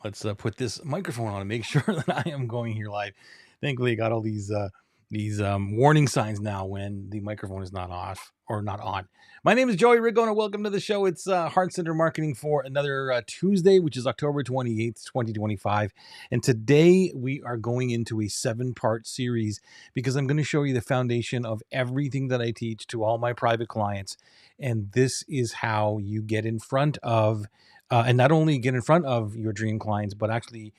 Let's put this microphone on and make sure that I am going here live. Thankfully, I got all these warning signs now when the microphone is not off or not on. My name is Joey Rigo, and welcome to the show. It's Heart Center Marketing for another Tuesday, which is October 28th, 2025. And today we are going into a 7-part series because I'm going to show you the foundation of everything that I teach to all my private clients. And this is how you get in front of and not only get in front of your dream clients, but actually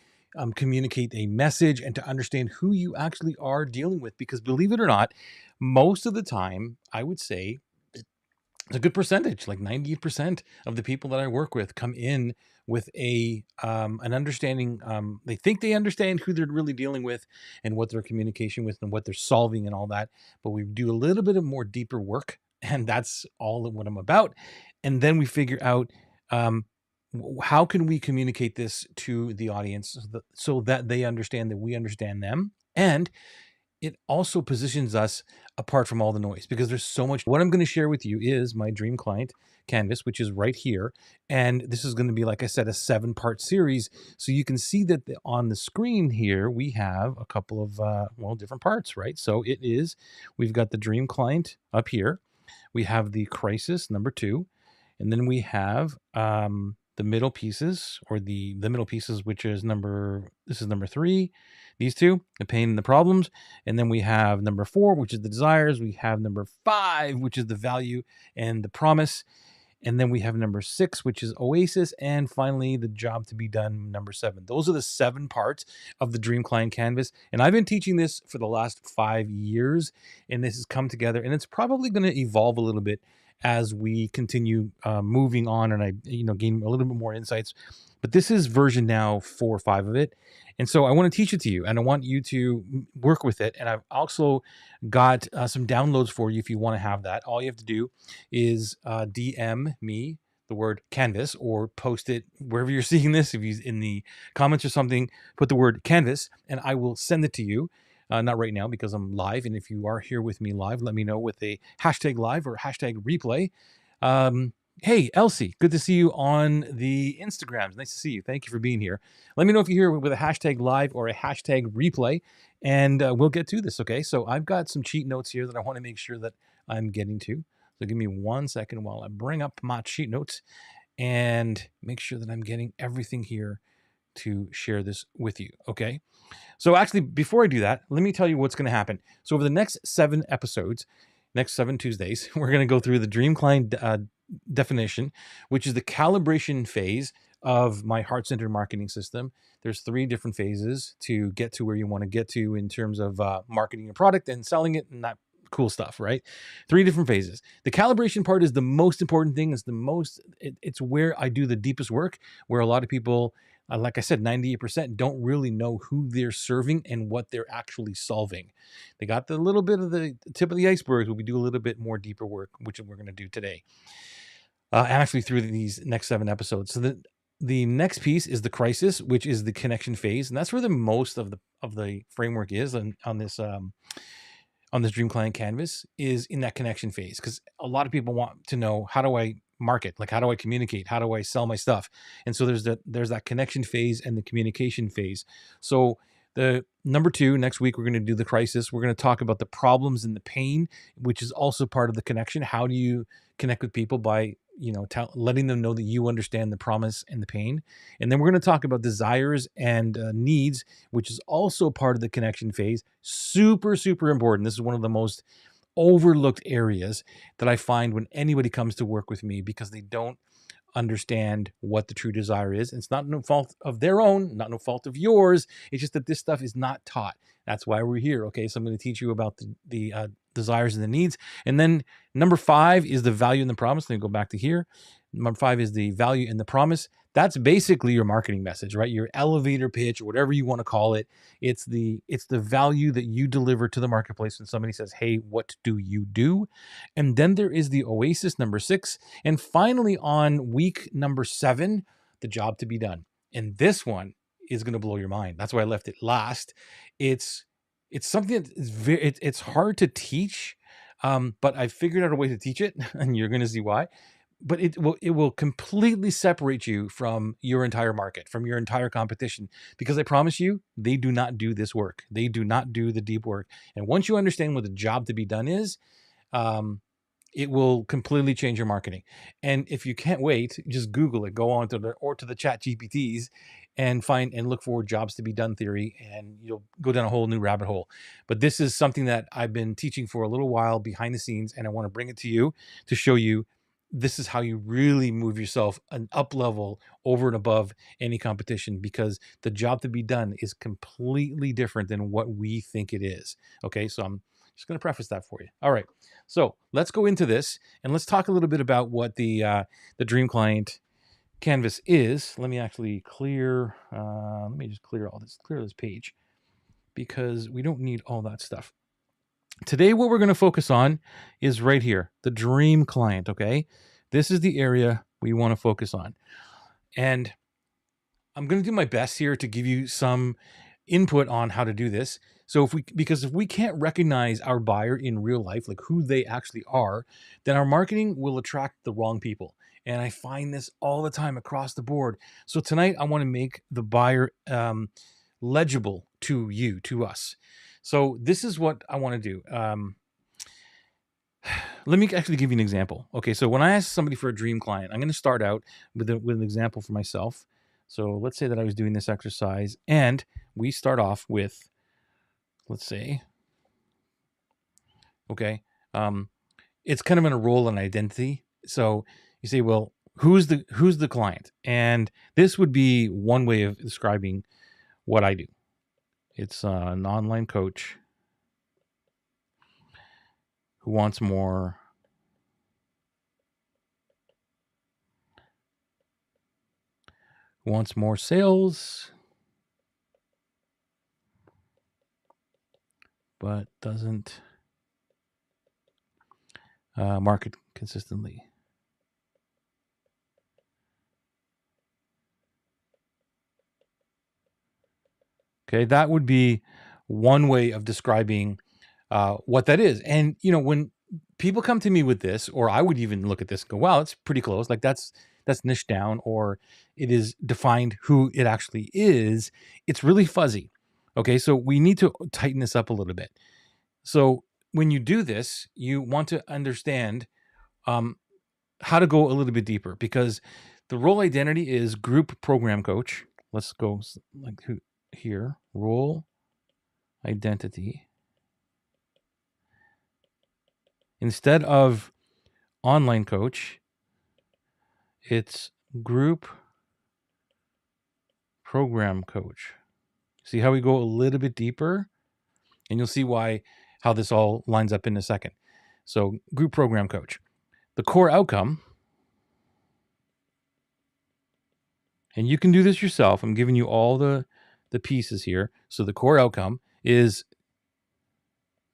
communicate a message and to understand who you actually are dealing with. Because believe it or not, most of the time, I would say it's a good percentage, like 90% of the people that I work with come in with an understanding. They think they understand who they're really dealing with and what their communication with and what they're solving and all that. But we do a little bit of more deeper work, and that's all of what I'm about. And then we figure out um, how can we communicate this to the audience so that they understand that we understand them, and it also positions us apart from all the noise because there's so much. What I'm going to share with you is my dream client canvas, which is right here. And this is going to be, like I said, a 7-part series. So you can see that on the screen here, we have a couple of, different parts, right? So we've got the dream client up here. We have the crisis, number 2. And then we have the middle pieces, or the middle pieces, which is this is number 3, these two, the pain and the problems. And then we have number 4, which is the desires. We have number 5, which is the value and the promise. And then we have number 6, which is oasis. And finally, the job to be done, number 7. Those are the 7 parts of the dream client canvas. And I've been teaching this for the last 5 years, and this has come together, and it's probably going to evolve a little bit as we continue moving on, and I gain a little bit more insights. But this is version now 4 or 5 of it. And so I want to teach it to you, and I want you to work with it. And I've also got some downloads for you if you want to have that. All you have to do is DM me the word canvas, or post it wherever you're seeing this. If you in the comments or something, put the word canvas, and I will send it to you. Not right now because I'm live. And if you are here with me live, let me know with a hashtag live or hashtag replay. Hey, Elsie, good to see you on the Instagrams. Nice to see you. Thank you for being here. Let me know if you're here with a hashtag live or a hashtag replay, and we'll get to this. Okay. So I've got some cheat notes here that I want to make sure that I'm getting to. So give me 1 second while I bring up my cheat notes and make sure that I'm getting everything here to share this with you. Okay. So actually, before I do that, let me tell you what's going to happen. So over the next 7 episodes, next 7 Tuesdays, we're going to go through the dream client definition, which is the calibration phase of my heart-centered marketing system. There's 3 different phases to get to where you want to get to in terms of marketing your product and selling it and that cool stuff, right? 3 different phases. The calibration part is the most important thing. It's where I do the deepest work, where a lot of people, like I said, 98% don't really know who they're serving and what they're actually solving. They got the little bit of the tip of the iceberg, but we do a little bit more deeper work, which we're going to do today. Actually, through these next 7 episodes. So the next piece is the crisis, which is the connection phase, and that's where the most of the framework is on this dream client canvas, is in that connection phase, because a lot of people want to know, how do I market? Like, how do I communicate? How do I sell my stuff? And so there's that connection phase and the communication phase. So the number 2, next week, we're going to do the crisis. We're going to talk about the problems and the pain, which is also part of the connection. How do you connect with people? By letting them know that you understand the promise and the pain. And then we're going to talk about desires and needs, which is also part of the connection phase. Super, super important. This is one of the most overlooked areas that I find when anybody comes to work with me, because they don't understand what the true desire is. And it's not no fault of their own, not no fault of yours. It's just that this stuff is not taught. That's why we're here. Okay, so I'm going to teach you about the desires and the needs. And then number 5 is the value and the promise. Let me go back to here. Number 5 is the value and the promise. That's basically your marketing message, right? Your elevator pitch, or whatever you want to call it. It's the value that you deliver to the marketplace when somebody says, hey, what do you do? And then there is the oasis, number 6. And finally, on week number 7, the job to be done. And this one is going to blow your mind. That's why I left it last. It's something that is it's hard to teach, but I figured out a way to teach it, and you're going to see why. but it will completely separate you from your entire market, from your entire competition, because I promise you, they do not do this work. They do not do the deep work. And once you understand what the job to be done is, um, it will completely change your marketing. And if you can't wait, just Google it, go on to the chat GPTs and find and look for jobs to be done theory, and you'll go down a whole new rabbit hole. But this is something that I've been teaching for a little while behind the scenes, and I want to bring it to you to show you this is how you really move yourself an up level over and above any competition, because the job to be done is completely different than what we think it is. Okay, so I'm just going to preface that for you. All right. So let's go into this and let's talk a little bit about what the Dream Client canvas is. Let me actually clear. Let me just clear this page, because we don't need all that stuff. Today, what we're going to focus on is right here, the Dream Client. Okay, this is the area we want to focus on, and I'm going to do my best here to give you some input on how to do this. So because if we can't recognize our buyer in real life, like who they actually are, then our marketing will attract the wrong people. And I find this all the time across the board. So tonight I want to make the buyer legible to you, to us. So this is what I want to do. Let me actually give you an example. Okay, so when I ask somebody for a dream client, I'm going to start out with an example for myself. So let's say that I was doing this exercise, and we start off with, let's say, okay, it's kind of in a role and identity. So you say, well, who's the client? And this would be one way of describing what I do. It's an online coach who wants more sales, but doesn't market consistently. Okay, that would be one way of describing what that is. And when people come to me with this, or I would even look at this and go, wow, it's pretty close. Like that's niche down, or it is defined who it actually is. It's really fuzzy. Okay, so we need to tighten this up a little bit. So when you do this, you want to understand how to go a little bit deeper, because the role identity is group program coach. Let's go like here, role identity. Instead of online coach, it's group program coach. See how we go a little bit deeper? And you'll see how this all lines up in a second. So group program coach. The core outcome, and you can do this yourself. I'm giving you all the pieces here. So the core outcome is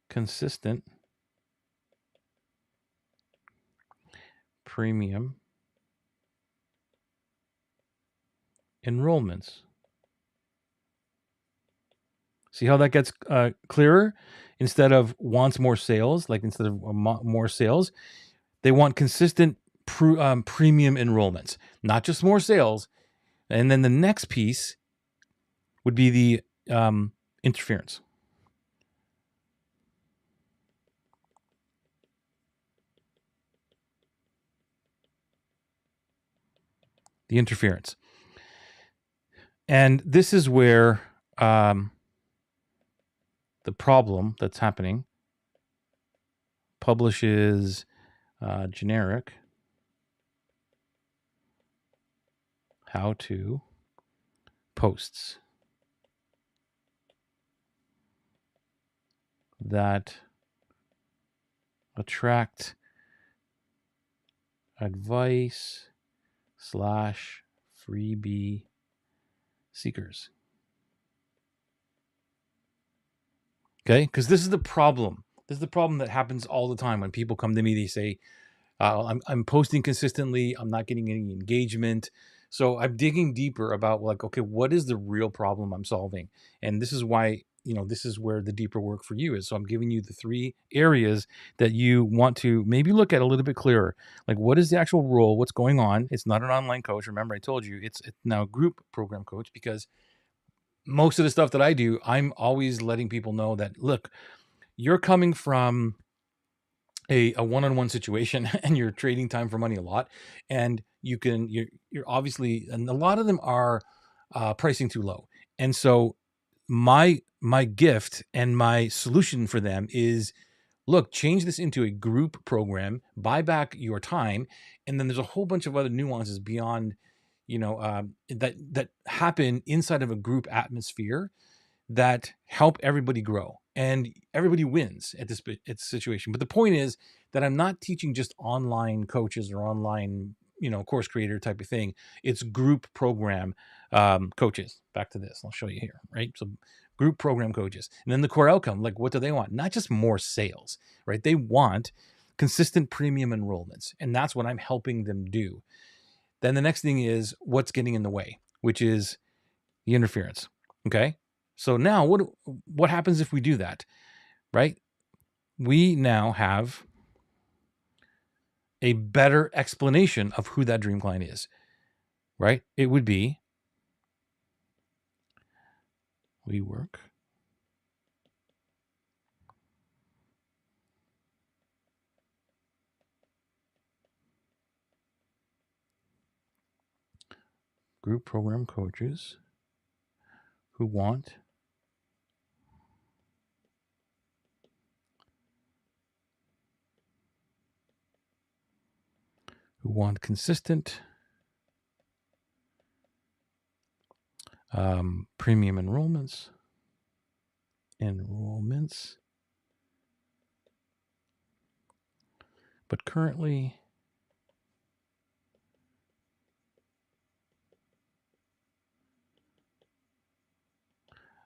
consistent premium enrollments. See how that gets clearer? Instead of wants more sales, like instead of more sales, they want consistent premium enrollments, not just more sales. And then the next piece would be the interference. The interference. And this is where the problem that's happening. Publishes generic how-to posts that attract advice / freebie seekers. Okay, because this is the problem. This is the problem that happens all the time when people come to me. They say, I'm posting consistently. I'm not getting any engagement. So I'm digging deeper about like, okay, what is the real problem I'm solving? And this is why, this is where the deeper work for you is. So I'm giving you the 3 areas that you want to maybe look at a little bit clearer. Like, what is the actual role? What's going on? It's not an online coach. Remember, I told you it's now a group program coach, because most of the stuff that I do, I'm always letting people know that, look, you're coming from a one-on-one situation and you're trading time for money a lot, and you're obviously, and a lot of them are pricing too low. And so my gift and my solution for them is, look, change this into a group program, buy back your time. And then there's a whole bunch of other nuances beyond, that happen inside of a group atmosphere that help everybody grow and everybody wins at this situation. But the point is that I'm not teaching just online coaches or online, course creator type of thing. It's group program coaches. Back to this, I'll show you here, right? So group program coaches, and then the core outcome, like, what do they want? Not just more sales, right? They want consistent premium enrollments, and that's what I'm helping them do. Then the next thing is what's getting in the way, which is the interference. Okay. So now what happens if we do that, right? We now have a better explanation of who that dream client is, right? It would be, we work group program coaches who want consistent premium enrollments, but currently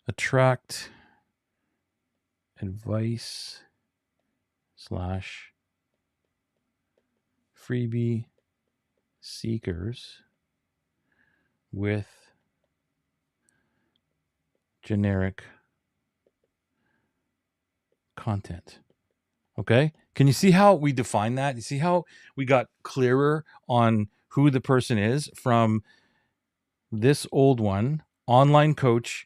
attract advice / freebie seekers with generic content. Okay. Can you see how we define that? You see how we got clearer on who the person is from this old one, online coach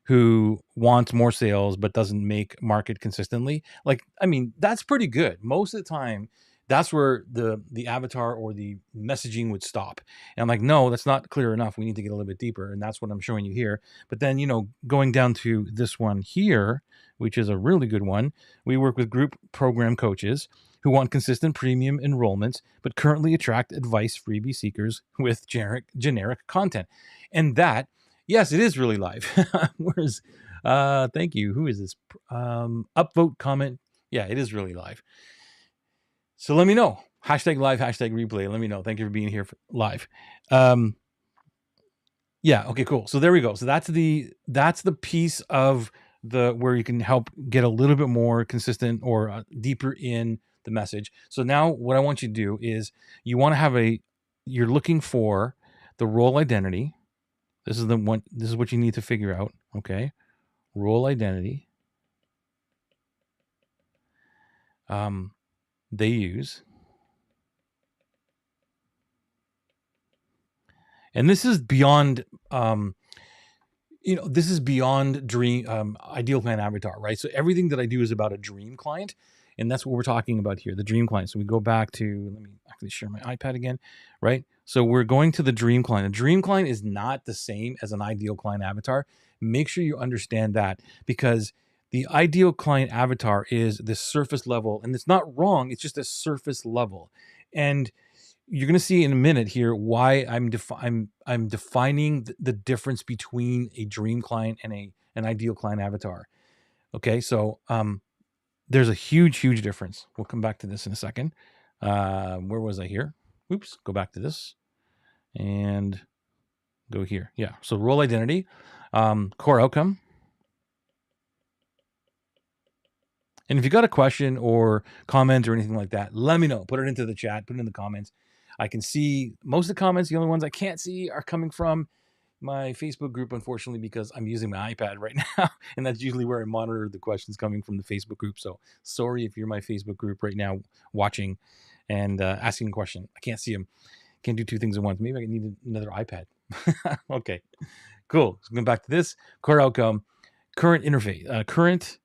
who wants more sales but doesn't make market consistently? Like, I mean, that's pretty good. Most of the time, that's where the avatar or the messaging would stop. And I'm like, no, that's not clear enough. We need to get a little bit deeper. And that's what I'm showing you here. But then, going down to this one here, which is a really good one, we work with group program coaches who want consistent premium enrollments, but currently attract advice freebie seekers with generic content. And that, yes, it is really live. Whereas, thank you. Who is this? Upvote comment. Yeah, it is really live. So let me know. Hashtag live, hashtag replay. Let me know. Thank you for being here live. Yeah. Okay, cool. So there we go. So that's the piece of where you can help get a little bit more consistent or deeper in the message. So now what I want you to do is you want to have you're looking for the role identity. This is what you need to figure out. Okay. Role identity. They use. And this is beyond, this is beyond dream, ideal client avatar, right? So everything that I do is about a dream client. And that's what we're talking about here, the dream client. So we go back to, let me actually share my iPad again, right? So we're going to the dream client. A dream client is not the same as an ideal client avatar. Make sure you understand that, because the ideal client avatar is this surface level, and it's not wrong. It's just a surface level. And you're going to see in a minute here why I'm defining the difference between a dream client and an ideal client avatar. Okay. So, there's a huge difference. We'll come back to this in a second. Where was I here? Oops, go back to this and go here. Yeah. So role identity, core outcome. And if you got a question or comment or anything like that, let me know. Put it into the chat, put it in the comments. I can see most of the comments. The only ones I can't see are coming from my Facebook group, unfortunately, because I'm using my iPad right now, and that's usually where I monitor the questions coming from the Facebook group. So sorry if you're my Facebook group right now watching and asking a question. I can't see them. Can't do two things at once. Maybe I need another iPad. Okay, cool. So going back to this core outcome, current interface, current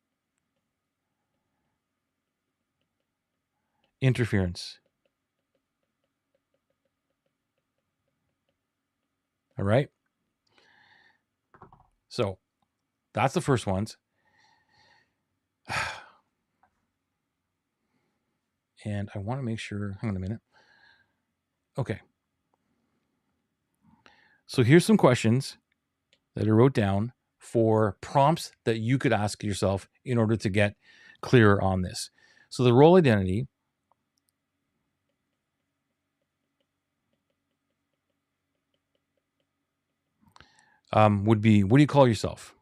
interference. All right. So that's the first ones. And I want to make sure, hang on a minute. Okay. So here's some questions that I wrote down for prompts that you could ask yourself in order to get clearer on this. So the role identity would be, what do you call yourself?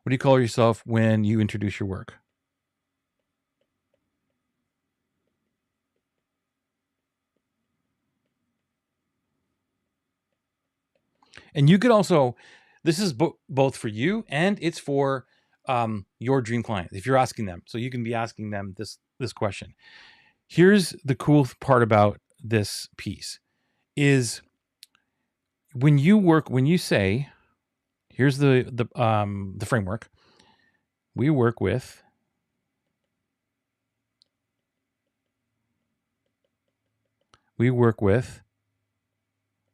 What do you call yourself when you introduce your work? And you could also, this is both for you and it's for your dream client if you're asking them. So you can be asking them this question. Here's the cool part about this piece is when you say, here's the framework. We work with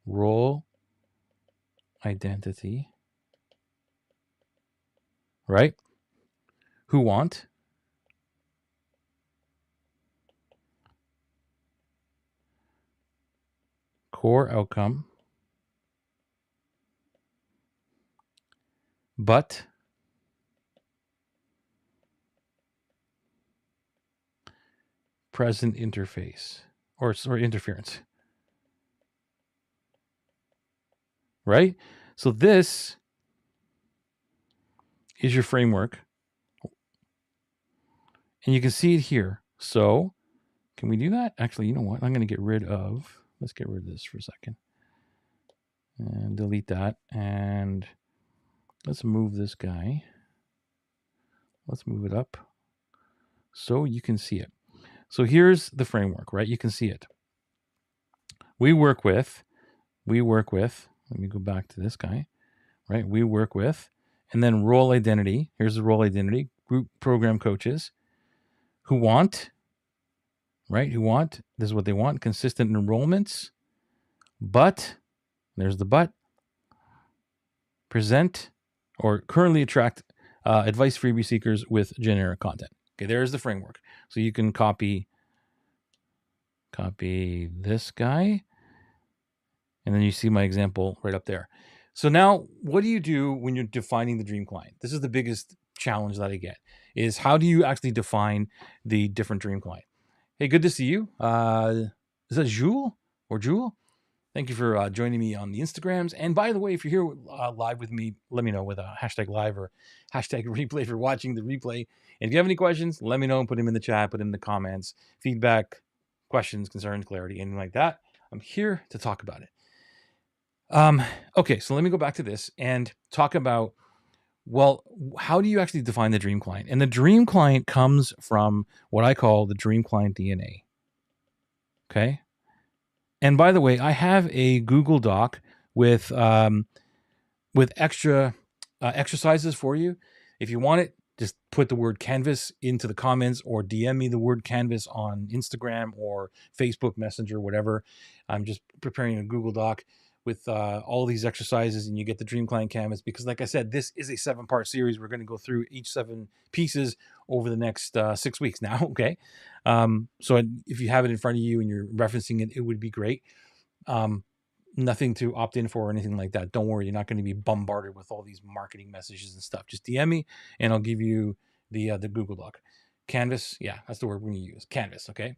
role identity, right? Who want core outcome, but present interface or interference, right? So this is your framework and you can see it here. So can we do that? Actually, you know what? I'm going to get rid of, let's get rid of this for a second and delete that. And let's move this guy. Let's move it up so you can see it. So here's the framework, right? You can see it. We work with, let me go back to this guy, right? We work with, and then role identity. Here's the role identity, group program coaches who want, right? Who want, this is what they want, consistent enrollments, but, there's the but, present or currently attract advice freebie seekers with generic content. Okay, there's the framework. So you can copy this guy, and then you see my example right up there. So now what do you do when you're defining the dream client? This is the biggest challenge that I get, is how do you actually define the different dream client? Hey, good to see you. Is that Jules or Jewel? Thank you for joining me on the Instagrams. And by the way, if you're here live with me, let me know with a hashtag live or hashtag replay if you're watching the replay. And if you have any questions, let me know and put them in the chat, put them in the comments, feedback, questions, concerns, clarity, anything like that. I'm here to talk about it. Okay, so let me go back to this and talk about, well, how do you actually define the dream client? And the dream client comes from what I call the dream client DNA. Okay. And by the way, I have a Google Doc with extra exercises for you. If you want it, just put the word canvas into the comments or DM me the word canvas on Instagram or Facebook Messenger, whatever. I'm just preparing a Google Doc with all these exercises, and you get the dream client canvas, because like I said, this is a 7-part series. We're going to go through each 7 pieces over the next 6 weeks now. Okay. So if you have it in front of you and you're referencing it, it would be great. Nothing to opt in for or anything like that. Don't worry. You're not going to be bombarded with all these marketing messages and stuff. Just DM me and I'll give you the Google Doc. Canvas. Yeah, that's the word we're going to use. Canvas. Okay.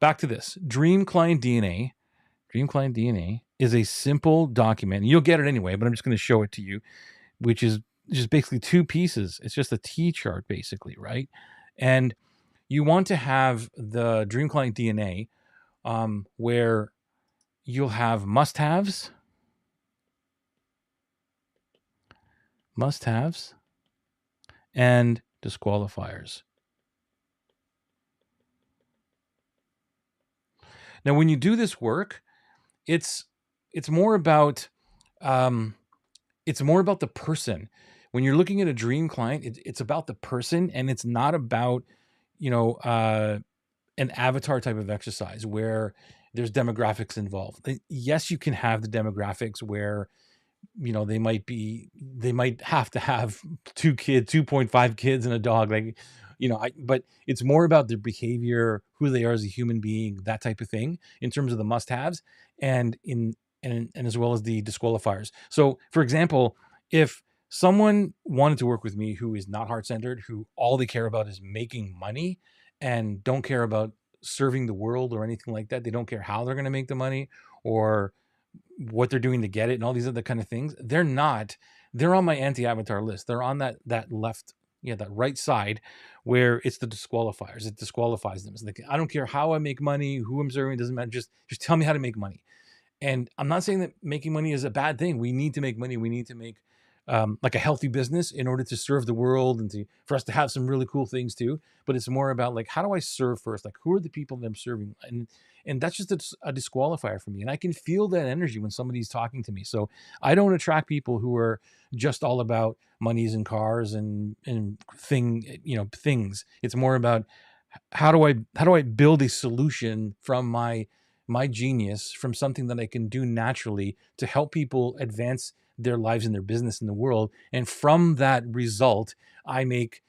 Back to this. Dream Client DNA. Dream Client DNA is a simple document. You'll get it anyway, but I'm just going to show it to you, which is just basically two pieces. It's just a T chart, basically, right? And you want to have the dream client DNA, where you'll have must-haves, and disqualifiers. Now, when you do this work, it's more about the person. When you're looking at a dream client, it's about the person, and it's not about, an avatar type of exercise where there's demographics involved. Yes, you can have the demographics where, they might have to have 2.5 kids and a dog, like, but it's more about their behavior, who they are as a human being, that type of thing, in terms of the must-haves, and and as well as the disqualifiers. So, for example, if someone wanted to work with me who is not heart-centered, who all they care about is making money and don't care about serving the world or anything like that, they don't care how they're going to make the money or what they're doing to get it and all these other kind of things, they're on my anti-avatar list. They're on that left, that right side, where it's the disqualifiers. It disqualifies them. It's like, I don't care how I make money, who I'm serving, doesn't matter. Just tell me how to make money. And I'm not saying that making money is a bad thing. We need to make money. We need to make like a healthy business in order to serve the world and for us to have some really cool things too. But it's more about, like, how do I serve first? Like, who are the people that I'm serving? And that's just a disqualifier for me. And I can feel that energy when somebody's talking to me. So I don't attract people who are just all about monies and cars and things. It's more about, how do I build a solution from my genius, from something that I can do naturally to help people advance their lives and their business in the world. And from that result, I make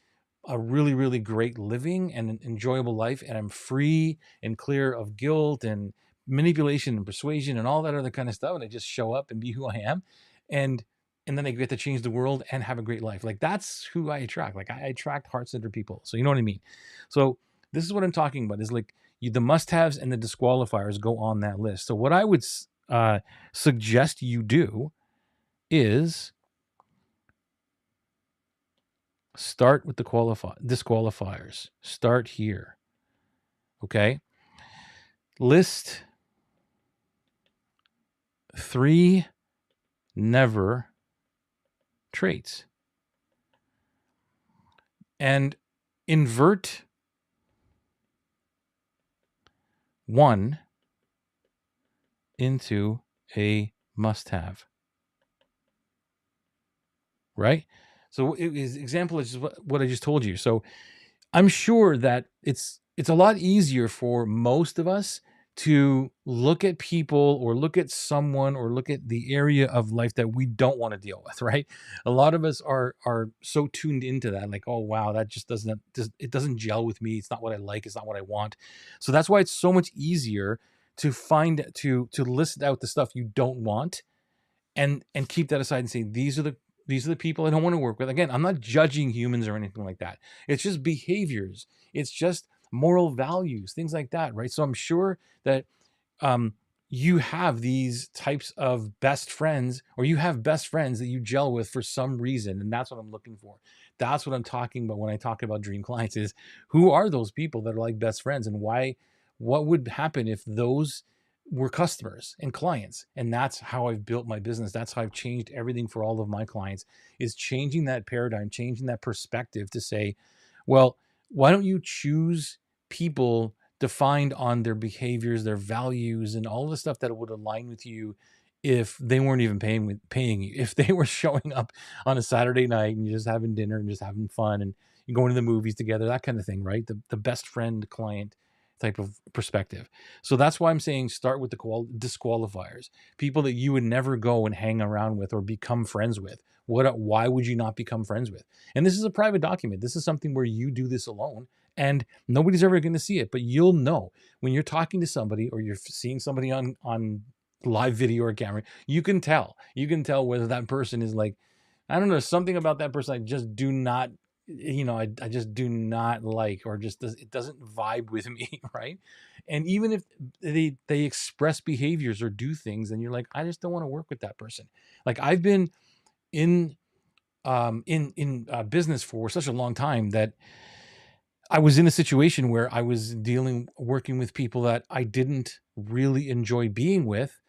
a really, really great living and an enjoyable life. And I'm free and clear of guilt and manipulation and persuasion and all that other kind of stuff. And I just show up and be who I am. And then I get to change the world and have a great life. Like, that's who I attract. Like, I attract heart-centered people. So you know what I mean? So this is what I'm talking about, is like, the must-haves and the disqualifiers go on that list. So what I would suggest you do is start with the disqualifiers. Start here. Okay? List 3 never traits. And invert 1 into a must-have. Right? So example is what I just told you. So I'm sure that it's a lot easier for most of us to look at people or look at someone or look at the area of life that we don't want to deal with, right? A lot of us are so tuned into that, like, oh wow, that just it doesn't gel with me. It's not what I like. It's not what I want. So that's why it's so much easier to list out the stuff you don't want, and keep that aside and say, these are the people I don't want to work with. Again, I'm not judging humans or anything like that. It's just behaviors. It's just moral values, things like that, right? So I'm sure that you have these types of best friends, or you have best friends that you gel with for some reason, and that's what I'm looking for. That's what I'm talking about when I talk about dream clients, is who are those people that are like best friends, and why? What would happen if those were customers and clients? And that's how I've built my business. That's how I've changed everything for all of my clients, is changing that paradigm, changing that perspective to say, well, why don't you choose people defined on their behaviors, their values, and all the stuff that would align with you if they weren't even paying you, if they were showing up on a Saturday night and you're just having dinner and just having fun and you're going to the movies together, that kind of thing, right? The best friend client type of perspective. So that's why I'm saying start with the disqualifiers, people that you would never go and hang around with or become friends with. Why would you not become friends with? And this is a private document. This is something where you do this alone and nobody's ever going to see it, but you'll know when you're talking to somebody or you're seeing somebody on live video or camera. You can tell whether that person is like, I don't know, something about that person I just do not, I just do not like, or it doesn't vibe with me, right? And even if they express behaviors or do things, and you're like, I just don't want to work with that person. Like, I've been in in business for such a long time that I was in a situation where I was working with people that I didn't really enjoy being with.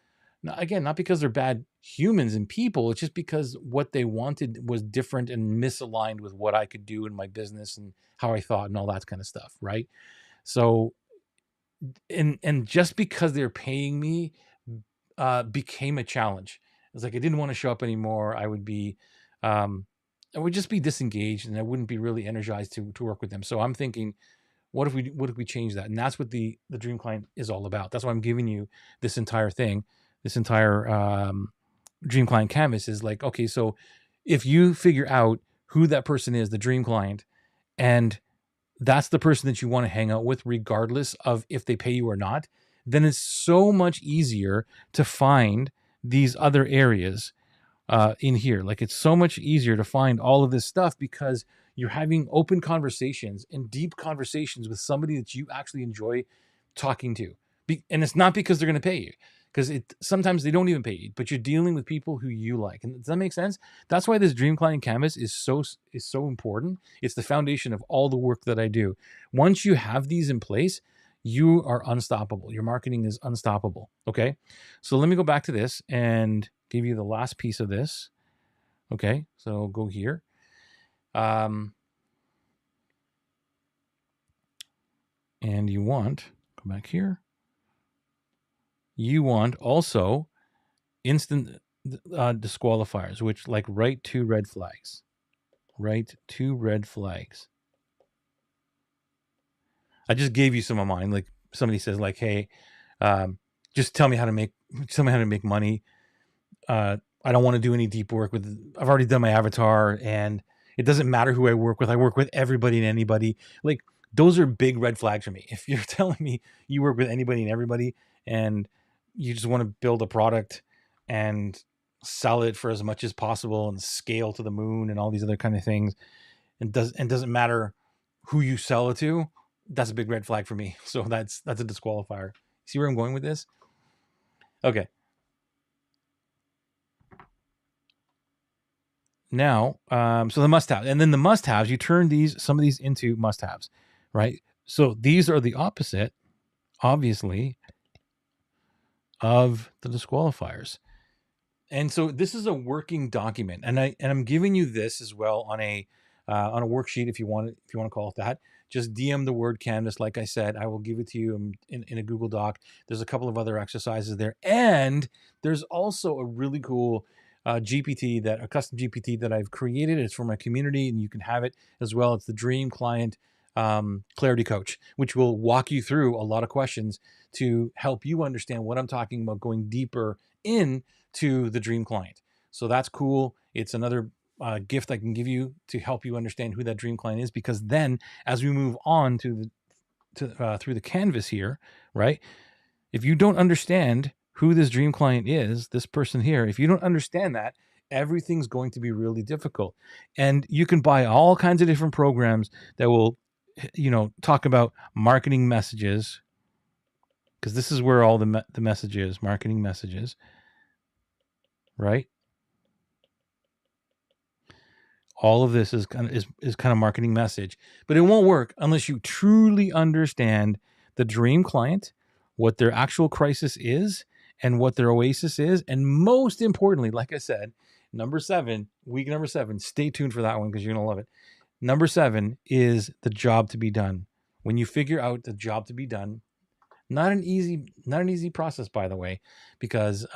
Now, again, not because they're bad humans and people, it's just because what they wanted was different and misaligned with what I could do in my business and how I thought and all that kind of stuff, right? So, and just because they're paying me became a challenge. It's like I didn't want to show up anymore. Um, I would just be disengaged, and I wouldn't be really energized to work with them. So I'm thinking, what if we change that? And that's what the dream client is all about. That's why I'm giving you this entire thing, this entire dream client canvas is like, okay, so if you figure out who that person is, the dream client, and that's the person that you want to hang out with, regardless of if they pay you or not, then it's so much easier to find these other areas in here. Like it's so much easier to find all of this stuff because you're having open conversations and deep conversations with somebody that you actually enjoy talking to. And it's not because they're going to pay you, because sometimes they don't even pay you, but you're dealing with people who you like. And does that make sense? That's why this dream client canvas is so important. It's the foundation of all the work that I do. Once you have these in place, you are unstoppable. Your marketing is unstoppable. Okay. So let me go back to this and give you the last piece of this. Okay. So go here. And you want, go back here. You want also instant disqualifiers, which like write 2 red flags. Write 2 red flags. I just gave you some of mine. Like somebody says like, hey, just tell me how to make money. I don't want to do any deep work I've already done my avatar, and it doesn't matter who I work with. I work with everybody and anybody. Like those are big red flags for me. If you're telling me you work with anybody and everybody and you just want to build a product and sell it for as much as possible and scale to the moon and all these other kind of things, and doesn't matter who you sell it to, that's a big red flag for me. So that's a disqualifier. See where I'm going with this? Okay. Now, so the must-haves, and then the must-haves, you turn some of these into must-haves, right? So these are the opposite, obviously, of the disqualifiers. And so this is a working document, and I'm giving you this as well on a worksheet if you want to call it that. Just DM the word canvas. Like I said, I will give it to you in a Google Doc. There's a couple of other exercises there, and there's also a really cool a custom GPT that I've created. It's for my community, and you can have it as well. It's the Dream Client Clarity Coach, which will walk you through a lot of questions to help you understand what I'm talking about, going deeper in to the dream client. So that's cool. It's another gift I can give you to help you understand who that dream client is, because then as we move on through the canvas here, right? If you don't understand who this dream client is, this person here, if you don't understand that, everything's going to be really difficult. And you can buy all kinds of different programs that will, talk about marketing messages, because this is where all the message is, marketing messages, right? All of this is kind of marketing message, but it won't work unless you truly understand the dream client, what their actual crisis is, and what their oasis is. And most importantly, like I said, week number 7, stay tuned for that one because you're going to love it. Number 7 is the job to be done. When you figure out the job to be done, not an easy process, by the way, because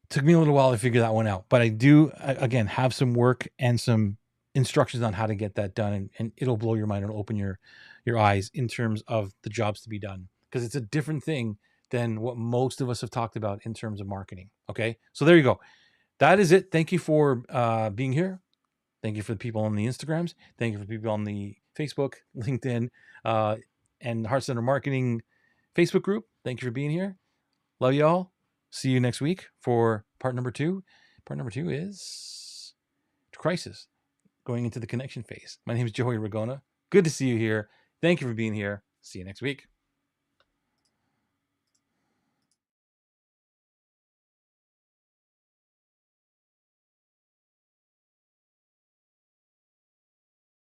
took me a little while to figure that one out, but I do, again, have some work and some instructions on how to get that done, and it'll blow your mind and open your eyes in terms of the jobs to be done, because it's a different thing than what most of us have talked about in terms of marketing. Okay, so there you go. That is it. Thank you for being here. Thank you for the people on the Instagrams. Thank you for the people on the Facebook, LinkedIn, and Heart Center Marketing Facebook group. Thank you for being here. Love y'all. See you next week for part number 2. Part number 2 is crisis, going into the connection phase. My name is Joey Rigona. Good to see you here. Thank you for being here. See you next week.